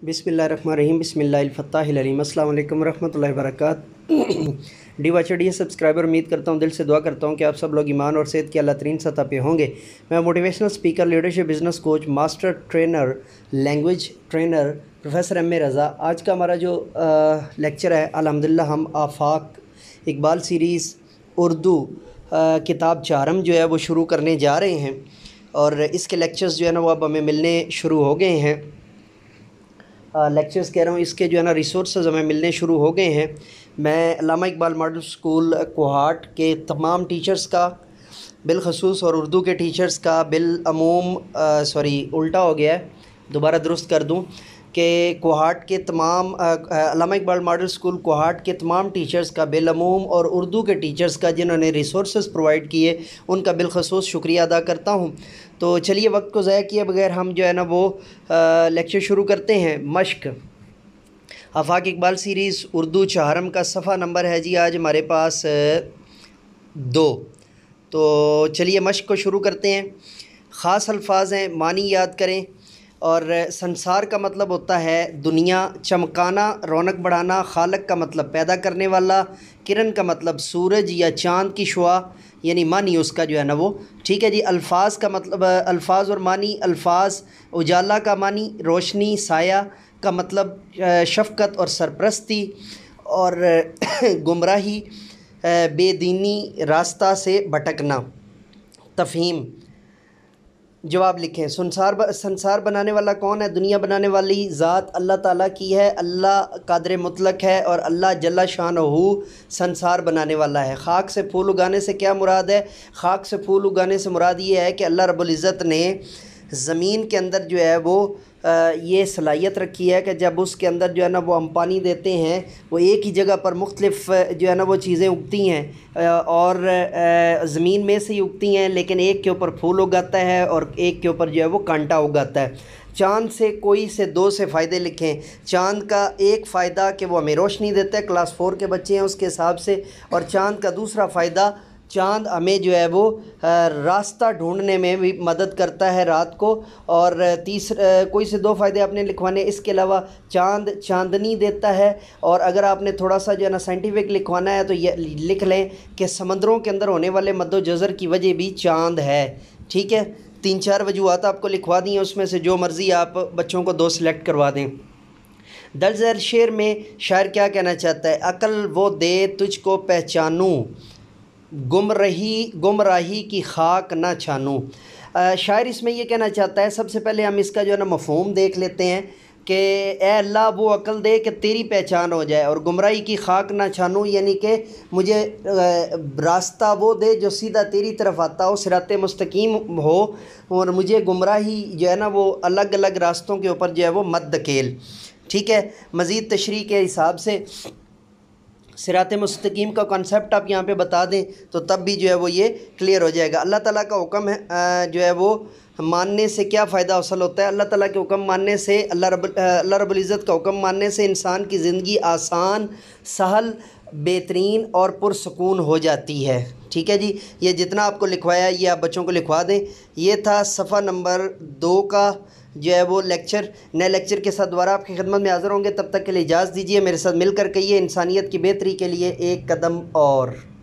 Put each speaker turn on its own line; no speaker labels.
बिस्मिल्लाहिर्रहमानिर्रहीम बिस्मिल्लाहिल-फ़त्ताहिल-अलीम। अस्सलाम वालेकुम रहमतुल्लाहि व बरकातहू। डी सब्सक्राइबर, उम्मीद करता हूँ, दिल से दुआ करता हूँ कि आप सब लोग ईमान और सेहत की अल्लाह तरीन सतह पे होंगे। मैं motivational speaker, leadership, business coach, master trainer, language trainer professor M A Raza. आज का हमारा जो लेक्चर है, अल्हम्दुलिल्लाह हम आफाक इकबाल सीरीज़ उर्दू किताब चारम जो है वो शुरू करने जा रहे हैं और इसके लेक्चर्स जो है ना वो अब हमें मिलने शुरू हो गए हैं। लेक्चर्स कह रहा हूँ, इसके जो है ना रिसोर्सेज हमें मिलने शुरू हो गए हैं। मैं अल्लामा इकबाल मॉडल स्कूल कोहाट के तमाम टीचर्स का बिलखसूस और उर्दू के टीचर्स का बिलअमूम उल्टा हो गया है, दोबारा दुरुस्त कर दूँ कि कोहाट के तमाम अल्लामा इकबाल मॉडल स्कूल कोहाट के तमाम टीचर्स का बिलअमूम और उर्दू के टीचर्स का जिन्होंने रिसोर्सेज प्रोवाइड किए उनका बिलखसूस शुक्रिया अदा करता हूँ। तो चलिए वक्त को ज़ाया किए बगैर हम जो है ना वो लेक्चर शुरू करते हैं। मश्क आफाक इकबाल सीरीज़ उर्दू चारम का सफ़ा नंबर है जी आज हमारे पास 2। तो चलिए मश्क को शुरू करते हैं। ख़ास अल्फाज हैं, मानी याद करें। और संसार का मतलब होता है दुनिया, चमकाना रौनक बढ़ाना, खालक का मतलब पैदा करने वाला, किरण का मतलब सूरज या चाँद की शुआ यानी मानी उसका जो है ना वो, ठीक है जी। अल्फाज का मतलब अल्फाज और मानी, अल्फाज उजाला का मानी रोशनी, साया का मतलब शफ़क़त और सरपरस्ती, और गुमराही बेदीनी रास्ता से भटकना। तफ़हीम जवाब लिखें। संसार बनाने वाला कौन है? दुनिया बनाने वाली ज़ात अल्लाह ताला की है। अल्लाह कादिर मुतलक है और अल्लाह जल्ला शानहू संसार बनाने वाला है। खाक से फूल उगाने से क्या मुराद है? खाक से फूल उगाने से मुराद ये है कि अल्लाह रब्बुल इज़्ज़त ने ज़मीन के अंदर जो है वो ये सलाहियत रखी है कि जब उसके अंदर जो है ना वो हम पानी देते हैं वो एक ही जगह पर मुख्तलिफ़ जो है ना वो चीज़ें उगती हैं और ज़मीन में से ही उगती हैं, लेकिन एक के ऊपर फूल उगाता है और एक के ऊपर जो है वो कांटा उगाता है। चाँद से कोई से 2 से फ़ायदे लिखें। चाँद का एक फ़ायदा कि वो हमें रोशनी देता है, क्लास 4 के बच्चे हैं उसके हिसाब से। और चाँद का दूसरा फ़ायदा, चाँद हमें जो है वो रास्ता ढूंढने में भी मदद करता है रात को। और कोई से 2 फ़ायदे आपने लिखवाने। इसके अलावा चाँद चाँदनी देता है। और अगर आपने थोड़ा सा जो है ना साइंटिफिक लिखवाना है तो ये लिख लें कि समंदरों के अंदर होने वाले मद्दो जज़र की वजह भी चाँद है, ठीक है। 3-4 वजूहात आपको लिखवा दी हैं, उसमें से जो मर्ज़ी आप बच्चों को 2 सिलेक्ट करवा दें। दर्ज झैल शेर में शायर क्या कहना चाहता है? अक्ल वो दे तुझको पहचानूं, गुमराही की खाक ना छानूं। शायर इसमें ये कहना चाहता है, सबसे पहले हम इसका जो है ना मफ़हूम देख लेते हैं कि ए अल्लाह वो अक्ल दे कि तेरी पहचान हो जाए, और गुमराही की खाक ना छानूं यानी कि मुझे रास्ता वो दे जो सीधा तेरी तरफ आता हो, सिराते मुस्तकीम हो, और मुझे गुमराही जो है ना वो अलग अलग रास्तों के ऊपर जो है वो मत धकेल, ठीक है। मज़ीद तशरीह के हिसाब से सिराते मुस्तकीम का कॉन्सेप्ट आप यहाँ पे बता दें तो तब भी जो है वो ये क्लियर हो जाएगा। अल्लाह ताला का हुक्म है जो है वो मानने से क्या फ़ायदा हासिल होता है? अल्लाह ताला के हुक्म मानने से, अल्लाह रब्बुल इज़्ज़त का हुक्म मानने से इंसान की ज़िंदगी आसान, सहल, बेहतरीन और पुरसकून हो जाती है, ठीक है जी। ये जितना आपको लिखवाया ये आप बच्चों को लिखवा दें। ये था सफ़ा नंबर 2 का जो है वो लेक्चर। नए लेक्चर के साथ दोबारा आपकी खिदमत में हाज़िर होंगे, तब तक के लिए इजाज़त दीजिए। मेरे साथ मिलकर कहिए, इंसानियत की बेहतरी के लिए एक कदम और।